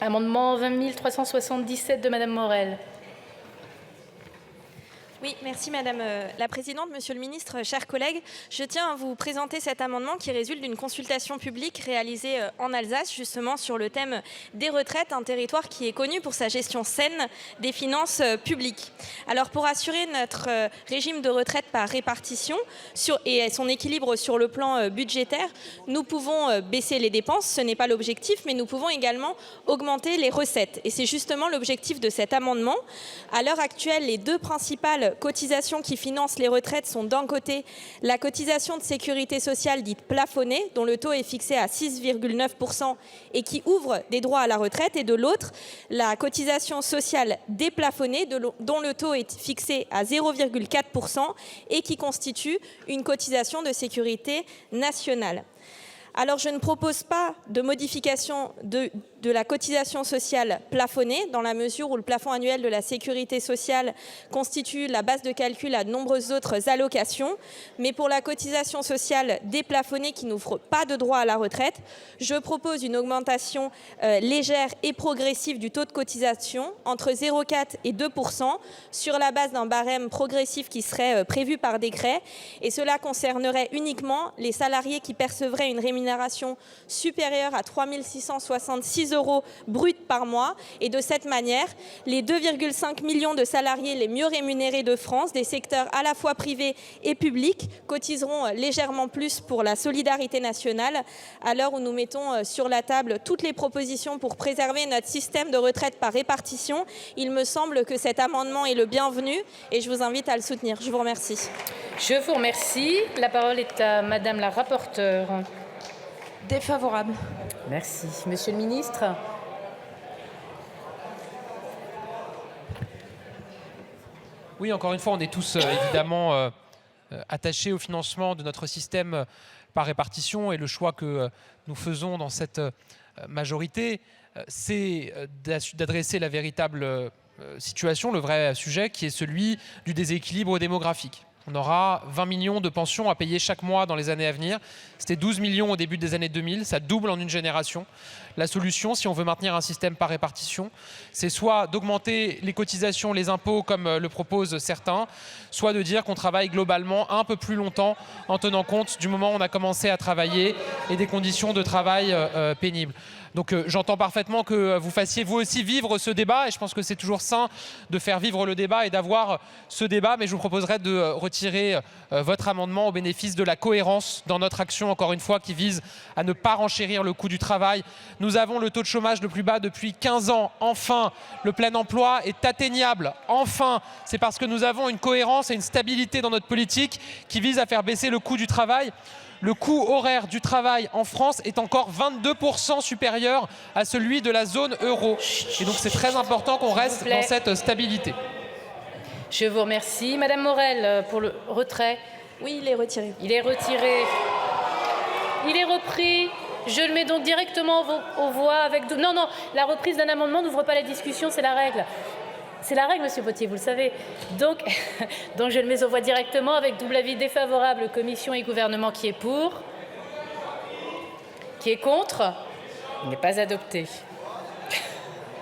Amendement 20 377 de Madame Morel. Oui, merci Madame la Présidente, Monsieur le Ministre, chers collègues. Je tiens à vous présenter cet amendement qui résulte d'une consultation publique réalisée en Alsace, justement sur le thème des retraites, un territoire qui est connu pour sa gestion saine des finances publiques. Alors pour assurer notre régime de retraite par répartition et son équilibre sur le plan budgétaire, nous pouvons baisser les dépenses, ce n'est pas l'objectif, mais nous pouvons également augmenter les recettes. Et c'est justement l'objectif de cet amendement. À l'heure actuelle, les deux principales cotisations qui financent les retraites sont d'un côté la cotisation de sécurité sociale dite plafonnée, dont le taux est fixé à 6,9% et qui ouvre des droits à la retraite, et de l'autre, la cotisation sociale déplafonnée, dont le taux est fixé à 0,4% et qui constitue une cotisation de sécurité nationale. Alors, je ne propose pas de modification de la cotisation sociale plafonnée, dans la mesure où le plafond annuel de la sécurité sociale constitue la base de calcul à de nombreuses autres allocations. Mais pour la cotisation sociale déplafonnée qui n'ouvre pas de droit à la retraite, je propose une augmentation légère et progressive du taux de cotisation entre 0,4 et 2% sur la base d'un barème progressif qui serait prévu par décret. Et cela concernerait uniquement les salariés qui percevraient une rémunération supérieure à 3 666 € bruts par mois. Et de cette manière, les 2,5 millions de salariés les mieux rémunérés de France, des secteurs à la fois privés et publics, cotiseront légèrement plus pour la solidarité nationale, à l'heure où nous mettons sur la table toutes les propositions pour préserver notre système de retraite par répartition. Il me semble que cet amendement est le bienvenu et je vous invite à le soutenir. Je vous remercie. Je vous remercie. La parole est à Madame la rapporteure. Défavorable. Merci. Monsieur le ministre. Oui, encore une fois, on est tous évidemment attachés au financement de notre système par répartition, et le choix que nous faisons dans cette majorité, c'est d'adresser la véritable situation, le vrai sujet, qui est celui du déséquilibre démographique. On aura 20 millions de pensions à payer chaque mois dans les années à venir. C'était 12 millions au début des années 2000, ça double en une génération. La solution, si on veut maintenir un système par répartition, c'est soit d'augmenter les cotisations, les impôts, comme le proposent certains, soit de dire qu'on travaille globalement un peu plus longtemps en tenant compte du moment où on a commencé à travailler et des conditions de travail pénibles. Donc j'entends parfaitement que vous fassiez vous aussi vivre ce débat, et je pense que c'est toujours sain de faire vivre le débat et d'avoir ce débat, mais je vous proposerai de retirer votre amendement au bénéfice de la cohérence dans notre action, encore une fois, qui vise à ne pas renchérir le coût du travail. Nous avons le taux de chômage le plus bas depuis 15 ans. Enfin, le plein emploi est atteignable. Enfin, c'est parce que nous avons une cohérence et une stabilité dans notre politique qui vise à faire baisser le coût du travail. Le coût horaire du travail en France est encore 22% supérieur à celui de la zone euro. Et donc c'est très important qu'on reste dans cette stabilité. Je vous remercie. Madame Morel, pour le retrait. Oui, il est retiré. Il est retiré. Il est repris. Je le mets donc directement aux voix avec... Non, la reprise d'un amendement n'ouvre pas la discussion, c'est la règle. C'est la règle, Monsieur Potier, vous le savez. Donc je le mets aux voix directement avec double avis défavorable, commission et gouvernement. Qui est pour? Qui est contre? Il n'est pas adopté.